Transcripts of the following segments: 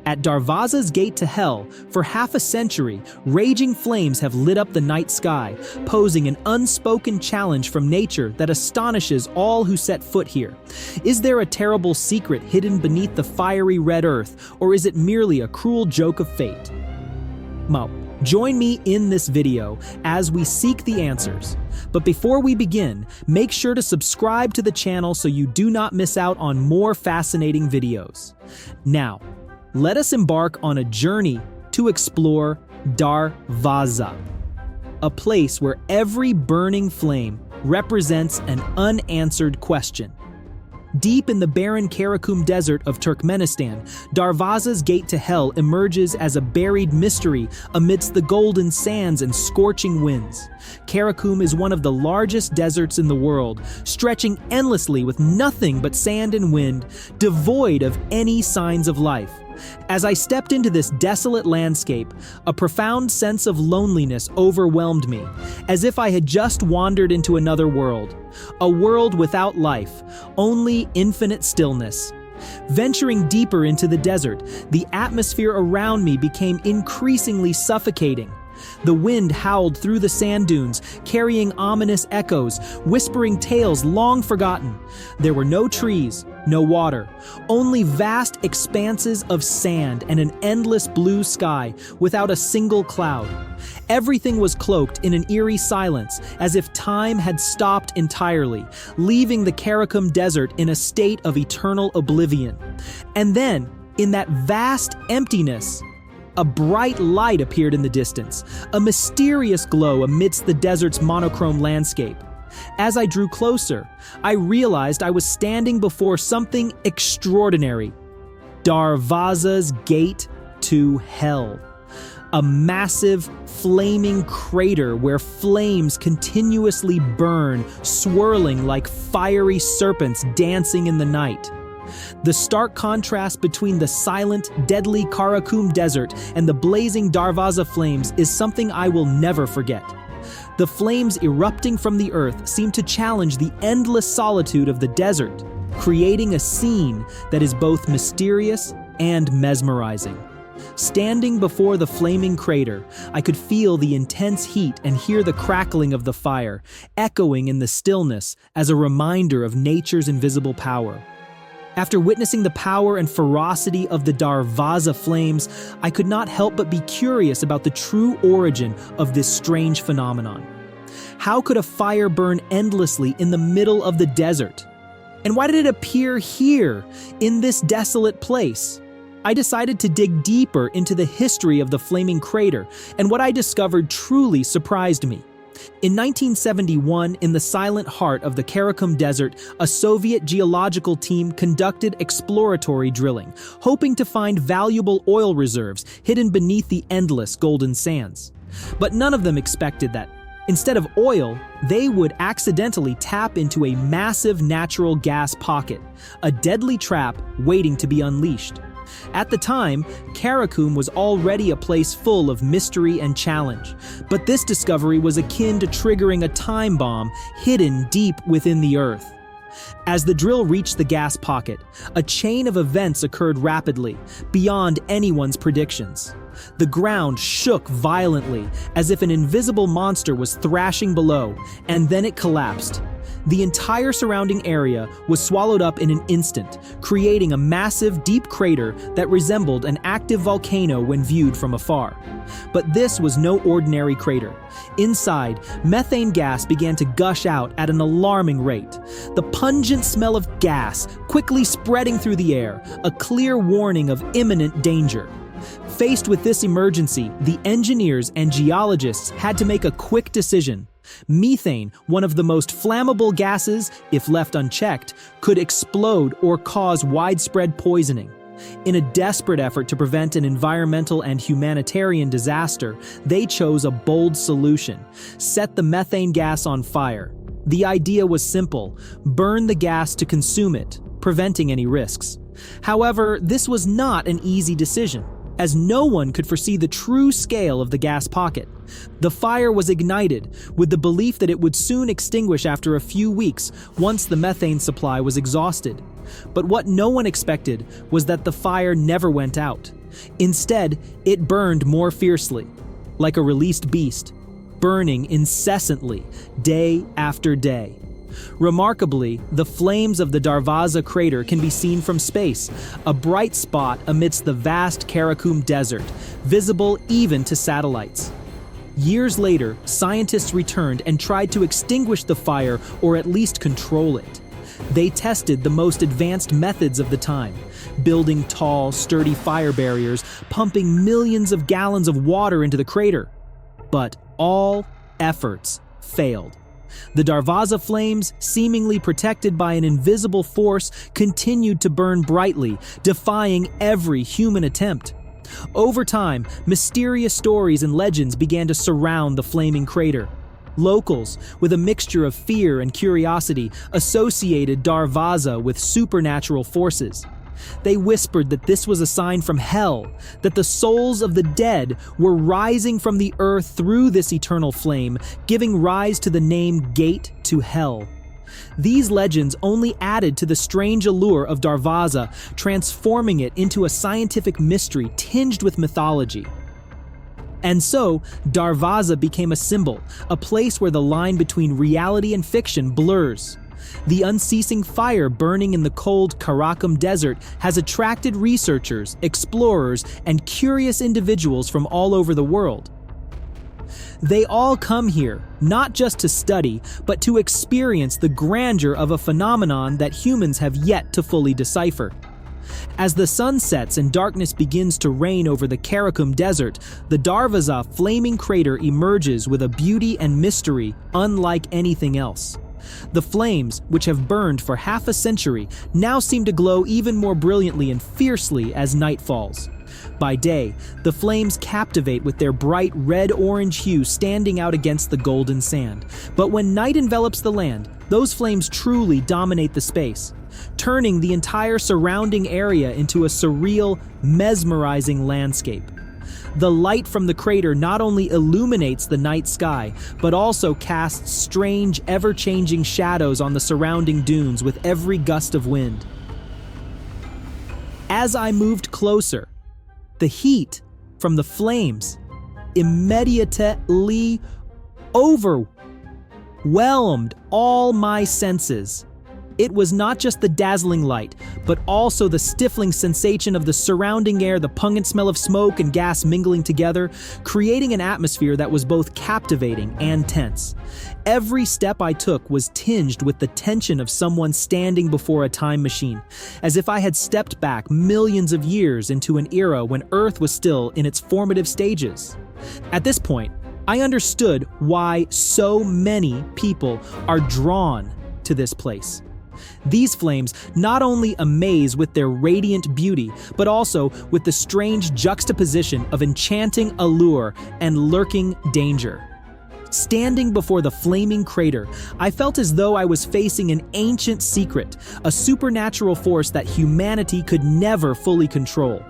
At Darvaza's gate to hell, for half a century, raging flames have lit up the night sky, posing an unspoken challenge from nature that astonishes all who set foot here. Is there a terrible secret hidden beneath the fiery red earth, or is it merely a cruel joke of fate? Join me in this video as we seek the answers. But before we begin, make sure to subscribe to the channel so you do not miss out on more fascinating videos. Now, let us embark on a journey to explore Darvaza, a place where every burning flame represents an unanswered question. Deep in the barren Karakum Desert of Turkmenistan, Darvaza's gate to hell emerges as a buried mystery amidst the golden sands and scorching winds. Karakum is one of the largest deserts in the world, stretching endlessly with nothing but sand and wind, devoid of any signs of life. As I stepped into this desolate landscape, a profound sense of loneliness overwhelmed me, as if I had just wandered into another world. A world without life, only infinite stillness. Venturing deeper into the desert, the atmosphere around me became increasingly suffocating. The wind howled through the sand dunes, carrying ominous echoes, whispering tales long forgotten. There were no trees, no water, only vast expanses of sand and an endless blue sky without a single cloud. Everything was cloaked in an eerie silence, as if time had stopped entirely, leaving the Karakum Desert in a state of eternal oblivion. And then, in that vast emptiness, a bright light appeared in the distance, a mysterious glow amidst the desert's monochrome landscape. As I drew closer, I realized I was standing before something extraordinary. Darvaza's gate to hell. A massive, flaming crater where flames continuously burn, swirling like fiery serpents dancing in the night. The stark contrast between the silent, deadly Karakum Desert and the blazing Darvaza flames is something I will never forget. The flames erupting from the earth seem to challenge the endless solitude of the desert, creating a scene that is both mysterious and mesmerizing. Standing before the flaming crater, I could feel the intense heat and hear the crackling of the fire, echoing in the stillness as a reminder of nature's invisible power. After witnessing the power and ferocity of the Darvaza flames, I could not help but be curious about the true origin of this strange phenomenon. How could a fire burn endlessly in the middle of the desert? And why did it appear here, in this desolate place? I decided to dig deeper into the history of the flaming crater, and what I discovered truly surprised me. In 1971, in the silent heart of the Karakum Desert, a Soviet geological team conducted exploratory drilling, hoping to find valuable oil reserves hidden beneath the endless golden sands. But none of them expected that, instead of oil, they would accidentally tap into a massive natural gas pocket, a deadly trap waiting to be unleashed. At the time, Karakum was already a place full of mystery and challenge, but this discovery was akin to triggering a time bomb hidden deep within the earth. As the drill reached the gas pocket, a chain of events occurred rapidly, beyond anyone's predictions. The ground shook violently, as if an invisible monster was thrashing below, and then it collapsed. The entire surrounding area was swallowed up in an instant, creating a massive, deep crater that resembled an active volcano when viewed from afar. But this was no ordinary crater. Inside, methane gas began to gush out at an alarming rate. The pungent smell of gas quickly spreading through the air, a clear warning of imminent danger. Faced with this emergency, the engineers and geologists had to make a quick decision. Methane, one of the most flammable gases, if left unchecked, could explode or cause widespread poisoning. In a desperate effort to prevent an environmental and humanitarian disaster, they chose a bold solution: set the methane gas on fire. The idea was simple: burn the gas to consume it, preventing any risks. However, this was not an easy decision, as no one could foresee the true scale of the gas pocket. The fire was ignited with the belief that it would soon extinguish after a few weeks once the methane supply was exhausted. But what no one expected was that the fire never went out. Instead, it burned more fiercely, like a released beast, burning incessantly, day after day. Remarkably, the flames of the Darvaza crater can be seen from space, a bright spot amidst the vast Karakum Desert, visible even to satellites. Years later, scientists returned and tried to extinguish the fire or at least control it. They tested the most advanced methods of the time, building tall, sturdy fire barriers, pumping millions of gallons of water into the crater. But all efforts failed. The Darvaza flames, seemingly protected by an invisible force, continued to burn brightly, defying every human attempt. Over time, mysterious stories and legends began to surround the flaming crater. Locals, with a mixture of fear and curiosity, associated Darvaza with supernatural forces. They whispered that this was a sign from hell, that the souls of the dead were rising from the earth through this eternal flame, giving rise to the name Gate to Hell. These legends only added to the strange allure of Darvaza, transforming it into a scientific mystery tinged with mythology. And so, Darvaza became a symbol, a place where the line between reality and fiction blurs. The unceasing fire burning in the cold Karakum Desert has attracted researchers, explorers, and curious individuals from all over the world. They all come here, not just to study, but to experience the grandeur of a phenomenon that humans have yet to fully decipher. As the sun sets and darkness begins to reign over the Karakum Desert, the Darvaza flaming crater emerges with a beauty and mystery unlike anything else. The flames, which have burned for half a century, now seem to glow even more brilliantly and fiercely as night falls. By day, the flames captivate with their bright red-orange hue standing out against the golden sand. But when night envelops the land, those flames truly dominate the space, turning the entire surrounding area into a surreal, mesmerizing landscape. The light from the crater not only illuminates the night sky, but also casts strange, ever-changing shadows on the surrounding dunes with every gust of wind. As I moved closer, the heat from the flames immediately overwhelmed all my senses. It was not just the dazzling light, but also the stifling sensation of the surrounding air, the pungent smell of smoke and gas mingling together, creating an atmosphere that was both captivating and tense. Every step I took was tinged with the tension of someone standing before a time machine, as if I had stepped back millions of years into an era when Earth was still in its formative stages. At this point, I understood why so many people are drawn to this place. These flames not only amaze with their radiant beauty, but also with the strange juxtaposition of enchanting allure and lurking danger. Standing before the flaming crater, I felt as though I was facing an ancient secret, a supernatural force that humanity could never fully control.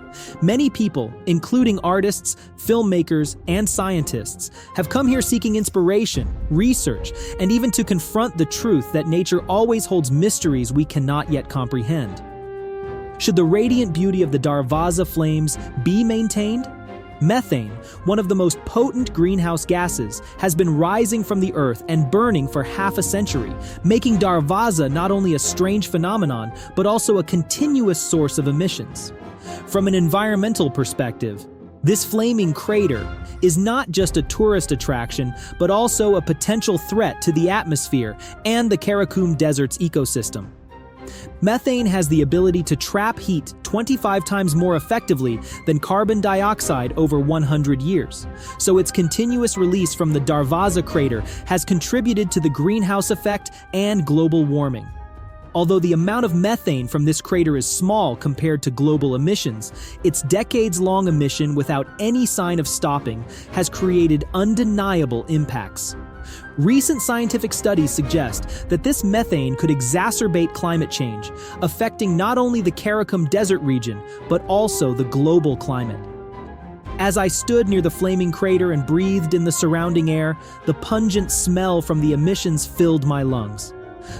Many people, including artists, filmmakers, and scientists, have come here seeking inspiration, research, and even to confront the truth that nature always holds mysteries we cannot yet comprehend. Should the radiant beauty of the Darvaza flames be maintained? Methane, one of the most potent greenhouse gases, has been rising from the earth and burning for half a century, making Darvaza not only a strange phenomenon, but also a continuous source of emissions. From an environmental perspective, this flaming crater is not just a tourist attraction, but also a potential threat to the atmosphere and the Karakum Desert's ecosystem. Methane has the ability to trap heat 25 times more effectively than carbon dioxide over 100 years, so its continuous release from the Darvaza crater has contributed to the greenhouse effect and global warming. Although the amount of methane from this crater is small compared to global emissions, its decades-long emission without any sign of stopping has created undeniable impacts. Recent scientific studies suggest that this methane could exacerbate climate change, affecting not only the Karakum Desert region, but also the global climate. As I stood near the flaming crater and breathed in the surrounding air, the pungent smell from the emissions filled my lungs.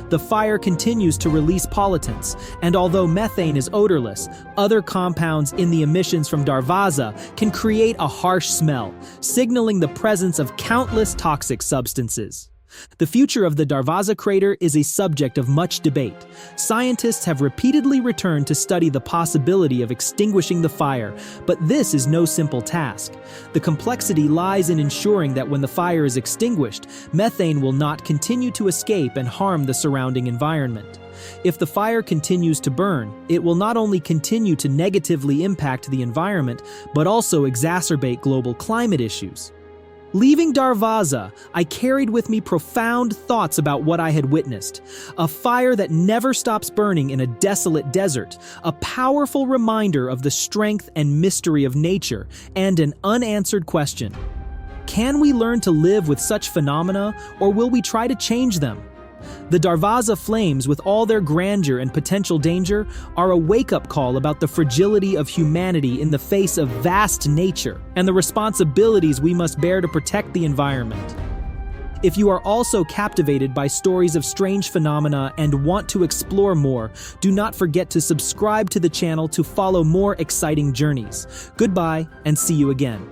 The fire continues to release pollutants, and although methane is odorless, other compounds in the emissions from Darvaza can create a harsh smell, signaling the presence of countless toxic substances. The future of the Darvaza crater is a subject of much debate. Scientists have repeatedly returned to study the possibility of extinguishing the fire, but this is no simple task. The complexity lies in ensuring that when the fire is extinguished, methane will not continue to escape and harm the surrounding environment. If the fire continues to burn, it will not only continue to negatively impact the environment, but also exacerbate global climate issues. Leaving Darvaza, I carried with me profound thoughts about what I had witnessed. A fire that never stops burning in a desolate desert, a powerful reminder of the strength and mystery of nature, and an unanswered question. Can we learn to live with such phenomena, or will we try to change them? The Darvaza flames, with all their grandeur and potential danger, are a wake-up call about the fragility of humanity in the face of vast nature and the responsibilities we must bear to protect the environment. If you are also captivated by stories of strange phenomena and want to explore more, do not forget to subscribe to the channel to follow more exciting journeys. Goodbye, and see you again.